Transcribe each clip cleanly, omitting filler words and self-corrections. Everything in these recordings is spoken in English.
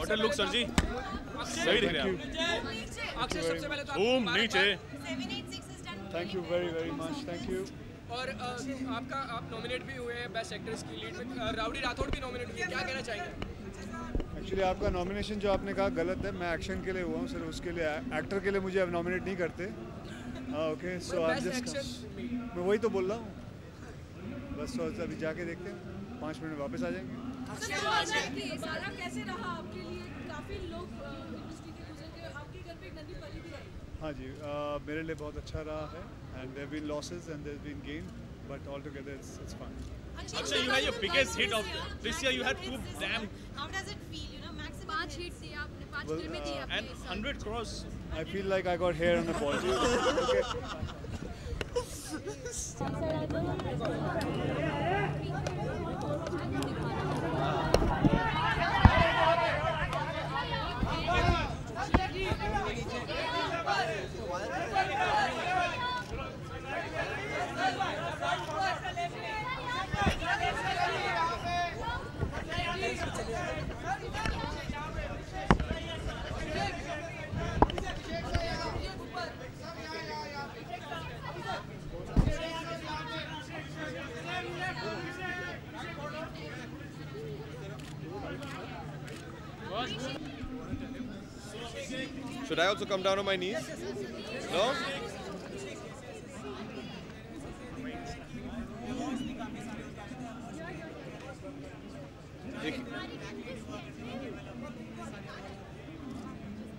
What a look sir जी, सही दिख रहा है। अक्षय सबसे पहले तो बूम नीचे। Thank you very much, thank you. और आप नॉमिनेट भी हुए हैं बेस्ट एक्ट्रेस की लीड में, राउडी राठौड़ भी नॉमिनेट हुई है, क्या कहना चाहेंगे? एक्चुअली आपका नॉमिनेशन जो आपने कहा गलत है, मैं एक्शन के लिए हुआ हूँ सर, उसके लिए एक्टर के लिए मुझे अब नॉमिनेट नहीं करते। ओके सो आप जस्ट, मैं वही तो बोल रहा हूँ बस। तो अभी जाके देखते हैं, 5 मिनट वापस आ जाएंगे। सारा कैसे रहा आपके लिए? काफी लोग इंडस्ट्री के गुजर के आपके घर पे एक नदी पली भी आई। हाँ जी, मेरे लिए बहुत अच्छा रहा है and there been losses and there been gain, but all together it's fine. Akshay, you had your biggest hit of this year. You had 2 damn. How does it feel? You know, maximum 5 hit दिए आपने, 5 Well, फिल्में दी आपने And 100 crores. I feel like I got hair on the ball. Okay. Should I also come down on my knees? No?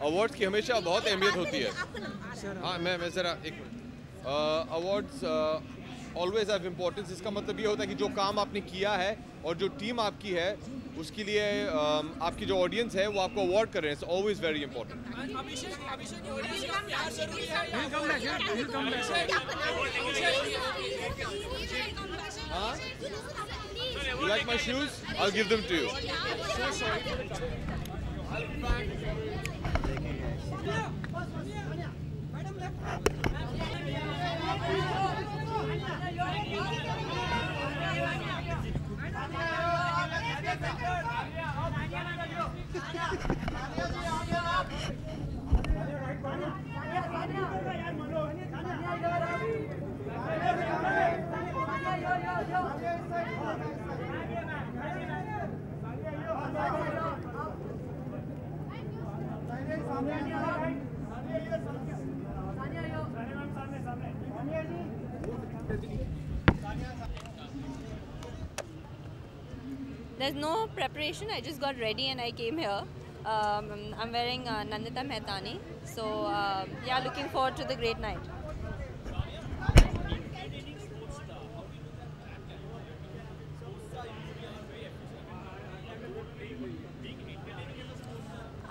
Awards की हमेशा बहुत अहमियत होती है। हाँ मैं ज़रा एक अवार्ड्स ऑलवेज हैव इम्पोर्टेंस। इसका मतलब ये होता है कि जो काम आपने किया है और जो टीम आपकी है उसके लिए आपकी जो ऑडियंस है वो आपको अवार्ड कर रहे हैं। It's always very important. You like my shoes? I'll give them to you. There's no preparation. I just got ready and I came here. I'm wearing Nandita Mehtani. So yeah, looking forward to the great night.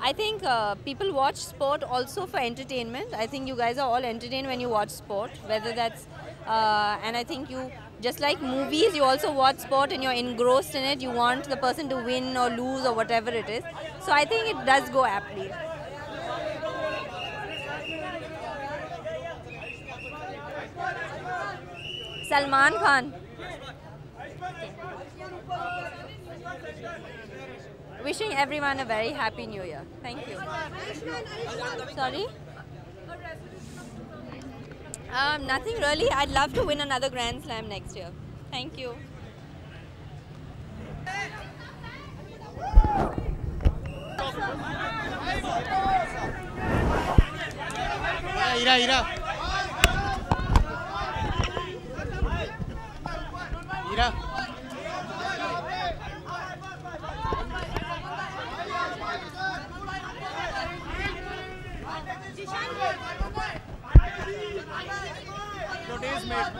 I think people watch sport also for entertainment. I think you guys are all entertained when you watch sport, whether that's and I think you, just like movies, you also watch sport and you're engrossed in it. You want the person to win or lose or whatever it is. So I think it does go aptly. Salman Khan. Wishing everyone a very happy new year. Thank you. Sorry? Nothing really. I'd love to win another Grand Slam next year. Thank you. Ira, Ira. Ira. Your day is made.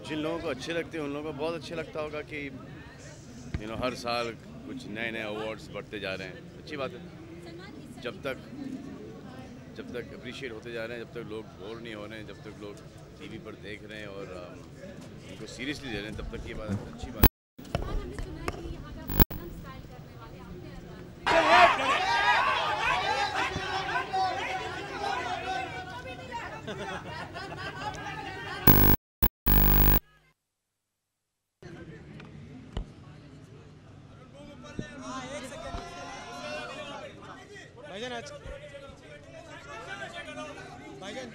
जिन लोगों को अच्छे लगते हैं उन लोगों को बहुत अच्छे लगता होगा कि हर साल कुछ नए नए अवार्ड्स बढ़ते जा रहे हैं। अच्छी बात है। जब तक अप्रिशिएट होते जा रहे हैं, जब तक लोग बोर नहीं हो रहे हैं, जब तक लोग टीवी पर देख रहे हैं और उनको सीरियसली ले रहे हैं, तब तक ये बात अच्छी बात है। आज भाईजान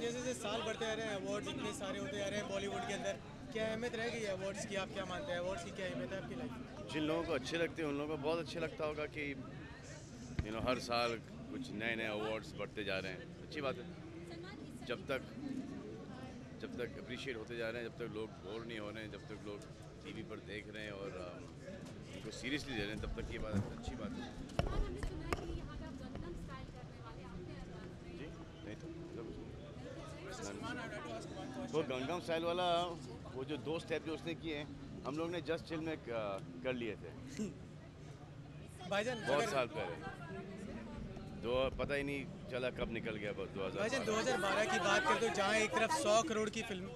जैसे जैसे साल बढ़ते आ रहे हैं, अवार्ड्स इतने सारे होते आ रहे हैं बॉलीवुड के अंदर, क्या अहमियत रहेगी अवार्ड्स की? आप क्या मानते हैं अवार्ड्स की क्या अहमियत है आपकी लाइफ में? जिन लोगों को अच्छे लगते हैं उन लोगों को बहुत अच्छे लगता होगा कि हर साल कुछ नए नए अवार्ड्स बढ़ते जा रहे हैं, अच्छी बात है। जब तक अप्रिशिएट होते जा रहे हैं, जब तक लोग बोर नहीं हो रहे हैं, जब तक लोग टीवी पर देख रहे हैं और उनको सीरियसली ले रहे हैं, तब तक ये बात अच्छी बात है। जी नहीं तो वो गंगम स्टाइल वाला वो जो 2 स्टेप जो उसने किए हैं, हम लोग ने जस्ट चिल में कर लिए थे भाईजान बहुत साल पहले, पता ही नहीं चला कब निकल गया। बहुत 2012 की बात करें तो जहाँ एक तरफ 100 करोड़ की फिल्म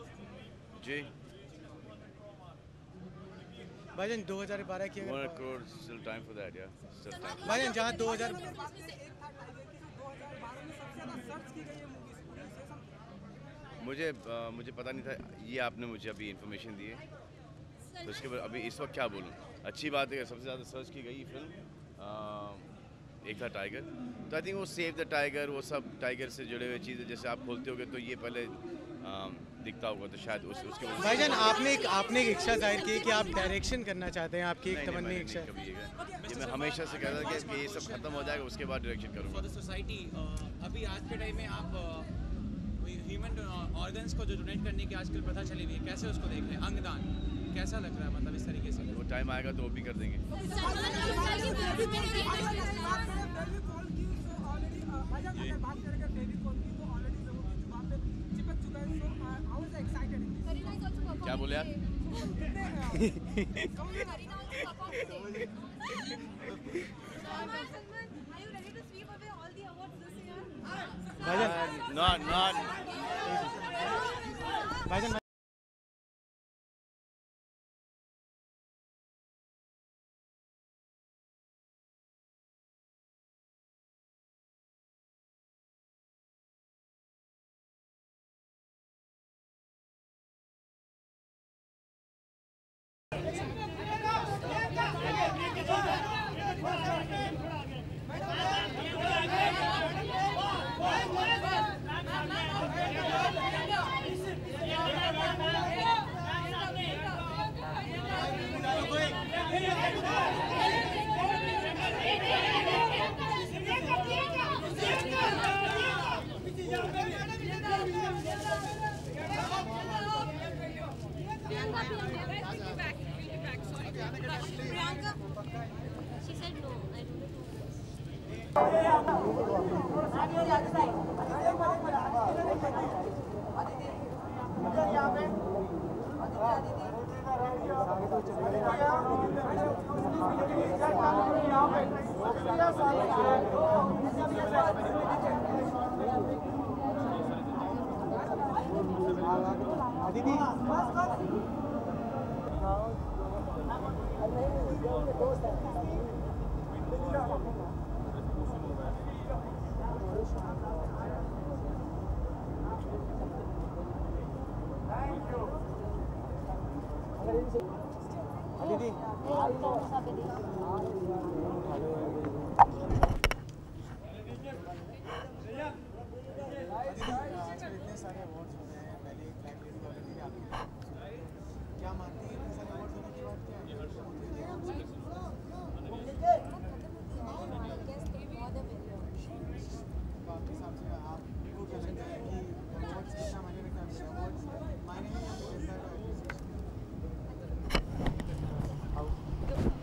जी भाईजान 2012 की 1 crore still time for that, yeah, still time. भाईजान जहाँ 2000 मुझे पता नहीं था, ये आपने मुझे अभी इन्फॉर्मेशन दी है, तो उसके बाद अभी इस वक्त क्या बोलूँ। अच्छी बात है, सबसे ज़्यादा सर्च की गई फिल्म एक था टाइगर, तो आई थिंक वो सेव द टाइगर, वो सब टाइगर से जुड़े हुए चीज़ें जैसे आप खोलते होगे तो ये पहले दिखता होगा, तो शायद उसके भाईजान आपने एक इच्छा जाहिर की कि आप डायरेक्शन करना चाहते हैं, आपकी एक तमन्नी इच्छा। ये मैं हमेशा से कहता था कि ये सब खत्म हो जाएगा उसके बाद डायरेक्शन करूँगा। सोसाइटी अभी आज के टाइम में आप ह्यूमन ऑर्गन्स को जो डोनेट करने की आजकल प्रथा चली हुई है, कैसे उसको देख रहे हैं? अंगदान कैसा लग रहा है, मतलब इस तरीके से? वो टाइम आएगा तो वो भी कर देंगे। क्या बोले आप? भाईजान She said no.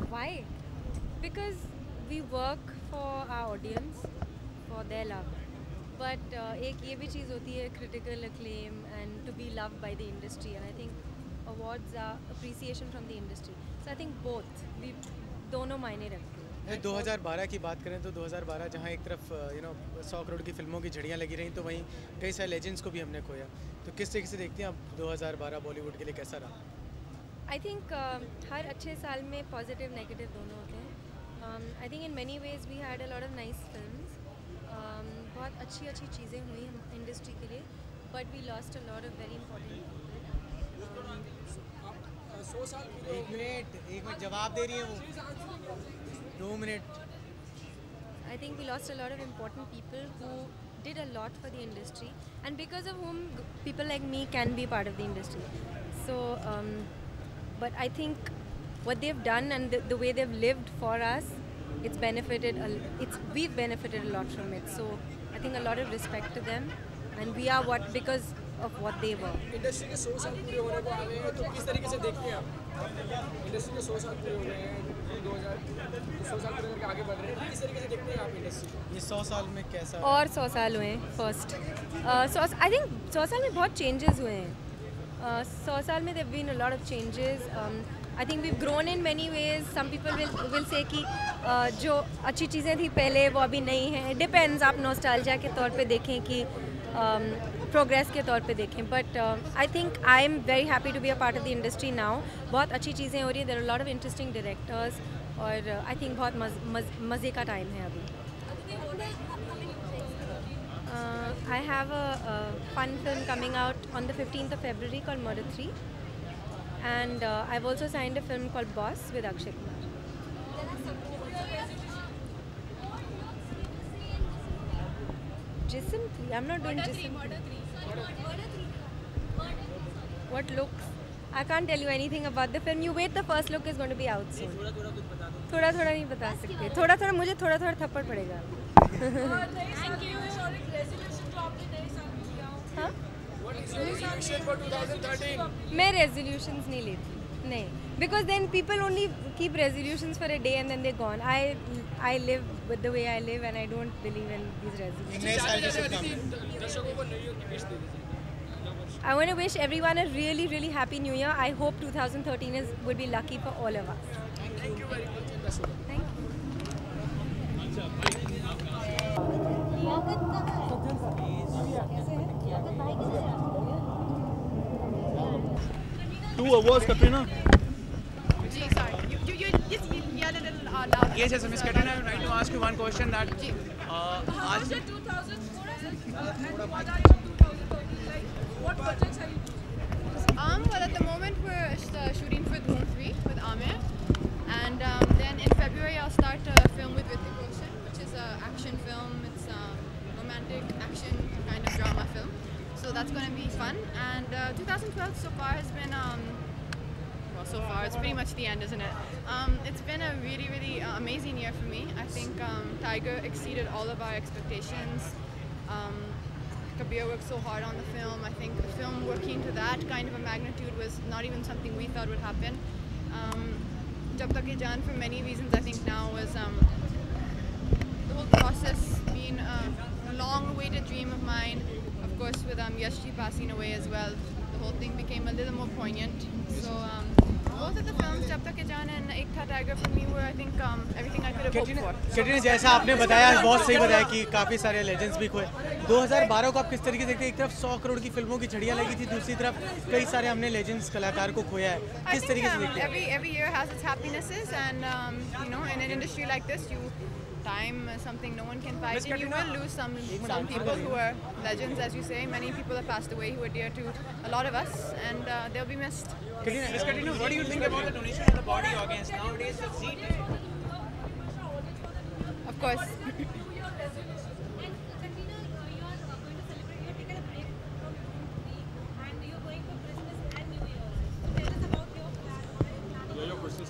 Why? Because we work for our audience, for their love. But एक ये भी चीज़ होती है critical acclaim and to be loved by the industry, and I think awards are appreciation from the industry. So I think both, we दोनों मायने रखते हैं। 2012 की बात करें तो 2012 जहाँ एक तरफ 100 करोड़ की फिल्मों की झड़ियाँ लगी रहीं, तो वहीं कई सारे लेजेंड्स को भी हमने खोया। तो किस तरीके से देखते हैं आप 2012 बॉलीवुड के लिए कैसा रहा? आई थिंक हर अच्छे साल में पॉजिटिव नेगेटिव दोनों होते हैं। I think in many ways we had a lot of nice films, बहुत अच्छी अच्छी चीज़ें हुई इंडस्ट्री के लिए, but we lost a lot of very important. 100 साल एक मिनट जवाब दे रही है वो, 2 minute. I think we lost a lot of important people who did a lot for the industry, and because of whom people like me can be part of the industry. So, but I think what they've done and the way they've lived for us, it's benefited. We've benefited a lot from it. So, I think a lot of respect to them, and we are what because of what they were. Industry के 100 साल पूरे होने को आ गए हैं, तो किस तरीके से देखते हैं आप? इंडस्ट्री के 100 साल पूरे हो गए हैं, 100 साल पूरे करके आगे बढ़ रहे हैं, किस तरीके से देखते हैं आप इंडस्ट्री को? ये 100 साल में कैसा? और 100 साल हुए हैं फर्स्ट। I think 100 साल में बहुत चेंजेस हुए हैं। 100 साल में there have been a lot of changes. I think we've grown in many ways. Some people will say कि जो अच्छी चीज़ें थी पहले वो अभी नहीं हैं. It depends, आप नॉस्टैल्जिया के तौर पे देखें कि प्रोग्रेस के तौर पे देखें. But I think I am very happy to be a part of the industry now. बहुत अच्छी चीज़ें हो रही है. There are lot of interesting directors और आई थिंक बहुत मज़े का टाइम है अभी. I have a fun film coming out on the 15th of February called Murder 3, and I've also signed a film called Boss with Akshay Kumar. Jism 3. I'm not doing Jism 3. What looks? I can't tell you anything about the film. You wait. The first look is going to be out soon. थोड़ा नहीं बता सकते. थोड़ा मुझे थोड़ा थप्पड़ पड़ेगा. Thank you. हाँ? Resolution for 2013. मैं resolutions नहीं लेती. नहीं. Because then people only keep resolutions for a day and then they're gone. I live with the way I live and I don't believe in these resolutions. I want to wish everyone a really, really happy New Year. I hope 2013 would be lucky for all of us. Thank you very much. Thank you. 2 awards, Katrina. Gee, sorry. You just yell a little louder. Yes, Miss Katrina, I would like to ask you one question that How is it 2004 and what are your 2013 like? What projects are you doing? Well, at the moment we're shooting for Dhoom 3 with Amir, and then in February I'll start a film with Hrithik Roshan, which is an action film. It's a romantic action kind of drama film. So that's going to be fun. And 2012 so far has been, well, so far it's pretty much the end, isn't it? It's been a really, really amazing year for me. I think Tiger exceeded all of our expectations. Kabir worked so hard on the film. I think the film working to that kind of a magnitude was not even something we thought would happen. Jab Tak Ye Jaan, for many reasons, I think now was the whole process being a long-awaited dream of mine. Of course, with Yashji passing away as well, the whole thing became a little more poignant. So both of the films, Jab Tak Ye Jaan and Ek Tha Tiger, for me were, I think, everything I could have hoped for. Katrina, जैसा आपने बताया, बहुत सही बताया कि काफ़ी सारे legends भी खोए. 2012 को आप किस तरीके से देखते हैं? एक तरफ 100 करोड़ की फिल्मों की झड़ियाँ लगी थी, दूसरी तरफ कई सारे हमने लेजेंड्स कलाकार को खोया है. किस तरीके से देखते हैं? Every year has its happinesses, and you know, in an industry like this, time is something no one can fight, and you will lose some people who are legends, as you say. Many people have passed away who are dear to a lot of us, and they'll be missed. Miss Katrina, what do you think about the donation of the body organs nowadays? Of course.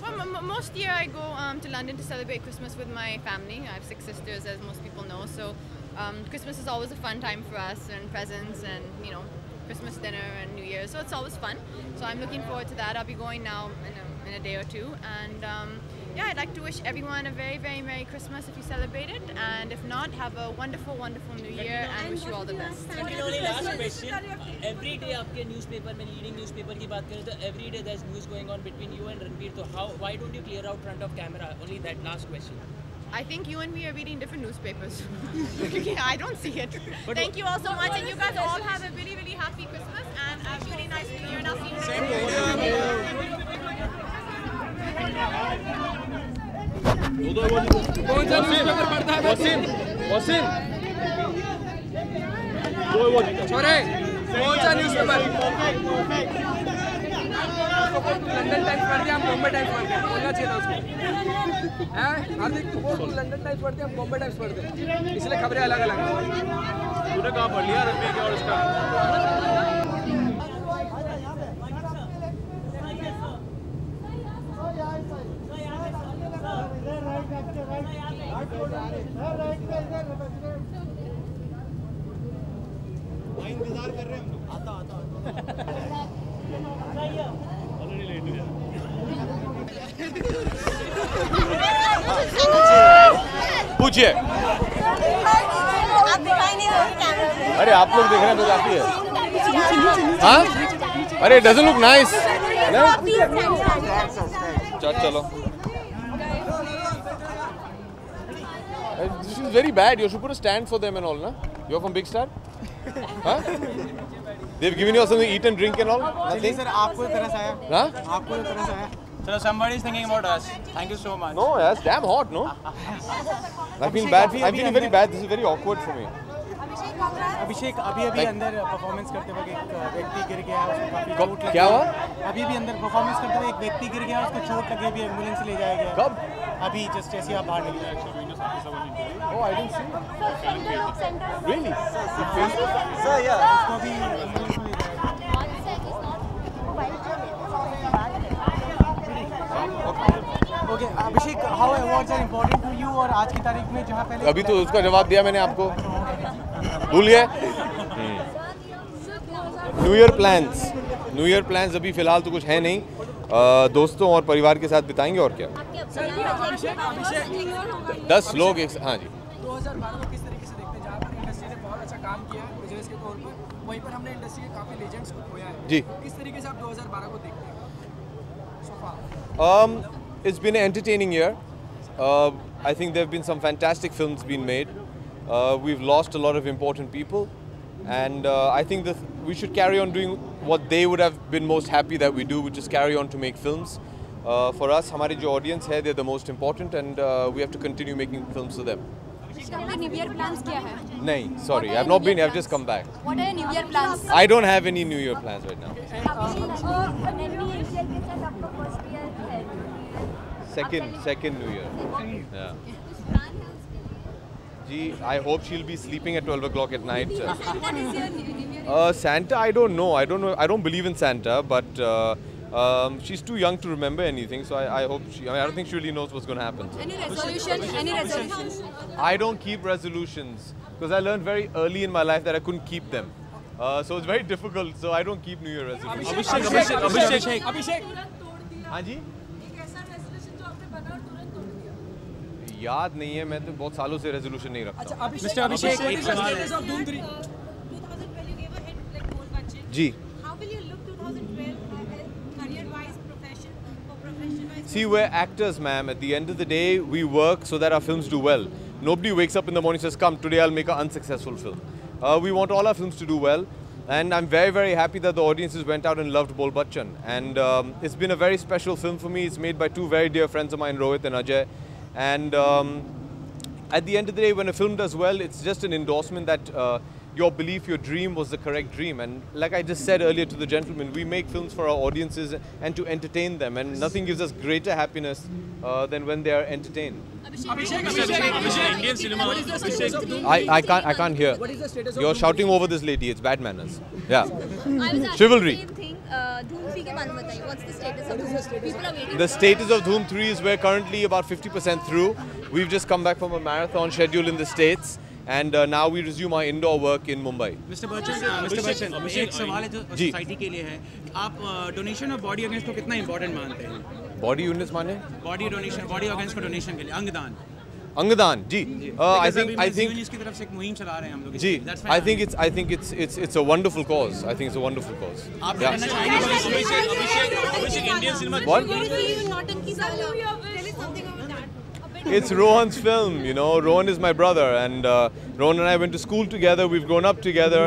Well, most year I go to London to celebrate Christmas with my family. I have 6 sisters, as most people know, so Christmas is always a fun time for us, and presents, and you know, Christmas dinner and New Year, so it's always fun. So I'm looking forward to that. I'll be going now in a day or two, and yeah, I'd like to wish everyone a very, very Merry Christmas if you celebrate it, and if not, have a wonderful, wonderful New Year, and wish you all the best. Only last question. Every day आपके newspaper में leading newspaper की बात करें तो every day there's news going on between you and Ranbir. So why don't you clear out front of camera? Only that last question. I think you and me are reading different newspapers. I don't see it. Thank you all so much, and you guys all have a really, really happy Christmas and a really nice New Year. And I'll see you next year. कौन सा newspaper पढ़ता है? वसीम छोरे, कौन सा newspaper? London times पढ़ते हैं, हम बॉम्बे टाइम्स पढ़ते हैं, बोलना चाहिए था उसको। हैं हार्दिक, वो लंदन टाइम्स पढ़ते हैं, हम बॉम्बे टाइम्स पढ़ते हैं, इसलिए खबरें अलग अलग हैं। तूने कहाँ पढ़ लिया रणबीर क्या और इसका? इंतजार कर रहे हैं हम। पूछिए। अरे आप लोग देख रहे हैं तो काफी है। हाँ? अरे डजंट लुक नाइस। चलो। This is very bad. You should put a stand for them and all, na? You're from Big Star? Huh? They've given you something to eat and drink and all? Nothing? Sir आपको तरस आया? Huh? आपको तरस आया? So somebody is thinking about us. Thank you so much. No, it's damn hot, no? I feel bad. I feel very bad. This is very awkward for me. अभिषेक अभी अंदर performance करते वक्त एक व्यक्ति गिर गया, उसको काफी चोट लगी। क्या हुआ? अभी अंदर परफॉर्मेंस करते हुए एक व्यक्ति गिर गया, उसको चोट लगी, अभी एम्बुलेंस ले जाया गया। कब? अभी जस्ट जैसे आप बाहर निकले। Oh, I didn't see. Really? Sir, yeah. उसको अभी एम्बुलेंस में ले जाया। Okay, Abhishek, how awards are important to you? और आज की तारीख में जहाँ पहले अभी तो उसका जवाब दिया मैंने आपको। भूल गए? न्यू ईयर प्लान्स अभी फिलहाल तो कुछ है नहीं। दोस्तों और परिवार के साथ बिताएंगे और क्या। 10 लोग एक। हाँ जी। 2012 को किस तरीके से देखते हैं, जहाँ पर इंडस्ट्री ने बहुत अच्छा काम किया है बिजनेस के तौर पर, वहीं पर हमने इंडस्ट्री के काफ़ी लेजेंड्स को खोया है जी। किस तरीके से आप 2012 को देखते हैं so far? It's been an entertaining year. I think there have been some fantastic films being made. We've lost a lot of important people, and I think that we should carry on doing what they would have been most happy that we do, which is carry on to make films. For us, हमारी जो audience है, they're the most important, and we have to continue making films for them. New Year plans क्या है? नहीं, sorry, I've not been. I've just come back. What are your New Year plans? I don't have any New Year plans right now. Second New Year. Yeah. Gee, I hope she'll be sleeping at 12 o'clock at night. Santa, I don't know. I don't believe in Santa, but she's too young to remember anything. So I hope she. I don't think she really knows what's going to happen. So. Any resolutions? I don't keep resolutions because I learned very early in my life that I couldn't keep them. So it's very difficult. So I don't keep New Year resolutions. अभिषेक हाँ जी। याद नहीं है, मैं तो बहुत सालों से resolution नहीं रखता। अच्छा अभिषेक एक सवाल है। जी। See, we're actors, ma'am. At the end of the day, we work so that our films do well. Nobody wakes up in the morning and says, "Come, today I'll make an unsuccessful film." We want all our films to do well, and I'm very, very happy that the audiences went out and loved Bol Bachchan. And it's been a very special film for me. It's made by two very dear friends of mine, Rohit and Ajay. And at the end of the day, when a film does well, it's just an endorsement that your belief, your dream was the correct dream. And like I just said earlier to the gentleman, we make films for our audiences and to entertain them. And nothing gives us greater happiness than when they are entertained. Indian cinema. I can't hear. What is the status of You're shouting over this lady. It's bad manners. Yeah. Chivalry. Dhoom 3 के बारे में बताइए. What's the status of Dhoom? People are waiting. The status of Dhoom 3 is we're currently about 50% through. We've just come back from a marathon schedule in the States. And now we resume our indoor work in Mumbai. Mr. Bachchan, एक सवाल है जो society के लिए है। आप donation of body organs को कितना इम्पोर्टेंट मानते हैं? बॉडी यूनिट्स माने? बॉडी डोनेशन, बॉडी ऑर्गन्स को डोनेशन के लिए अंगदान। अंगदान जी। I think इसकी तरफ से एक मुहिम चला रहे हैं हम लोग। जी। I think it's a wonderful cause. I think it's a wonderful cause. आप कहना चाहेंगे Abhishek Indian cinema. What? It's Rohan's film, you know. Rohan is my brother, and Rohan and I went to school together. We've grown up together.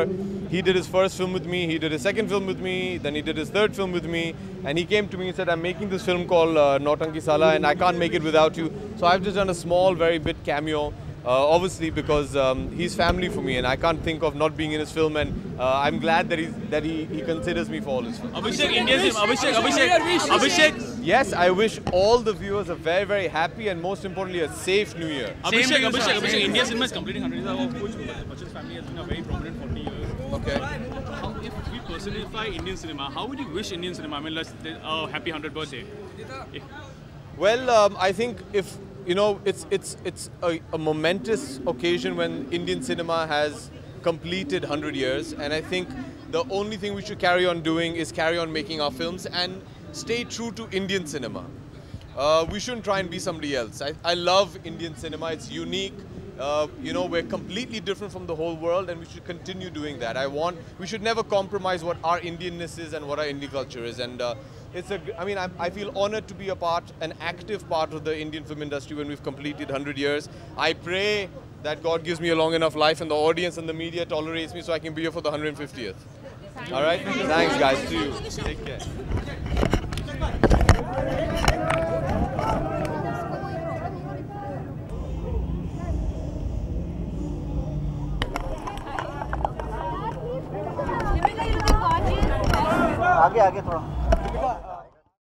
He did his first film with me. He did his second film with me. Then he did his third film with me. And he came to me and said, "I'm making this film called Nautanki Sala, and I can't make it without you." So I've just done a small, very bit cameo. obviously because he's family for me, and I can't think of not being in his film, and I'm glad that he considers me for all his films. Abhishek. Yes, I wish all the viewers a very, very happy and most importantly a safe New Year. Abhishek, Indian cinema is completing 100 years, of which Bachchan's family has been a very prominent 40 years. Okay. If we personify Indian cinema, how would you wish Indian cinema? I mean, let's happy 100th birthday. Well, I think if you know, it's a momentous occasion when Indian cinema has completed 100 years, and I think the only thing we should carry on doing is carry on making our films and stay true to Indian cinema. We shouldn't try and be somebody else. I love Indian cinema. It's unique. You know, we're completely different from the whole world, and we should continue doing that. We should never compromise what our Indianness is and what our Indian culture is. And I feel honored to be an active part of the Indian film industry when we've completed 100 years. I pray that God gives me a long enough life and the audience and the media tolerates me so I can be here for the 150th. All right? Thanks, guys. See you. Take care. आगे थोड़ा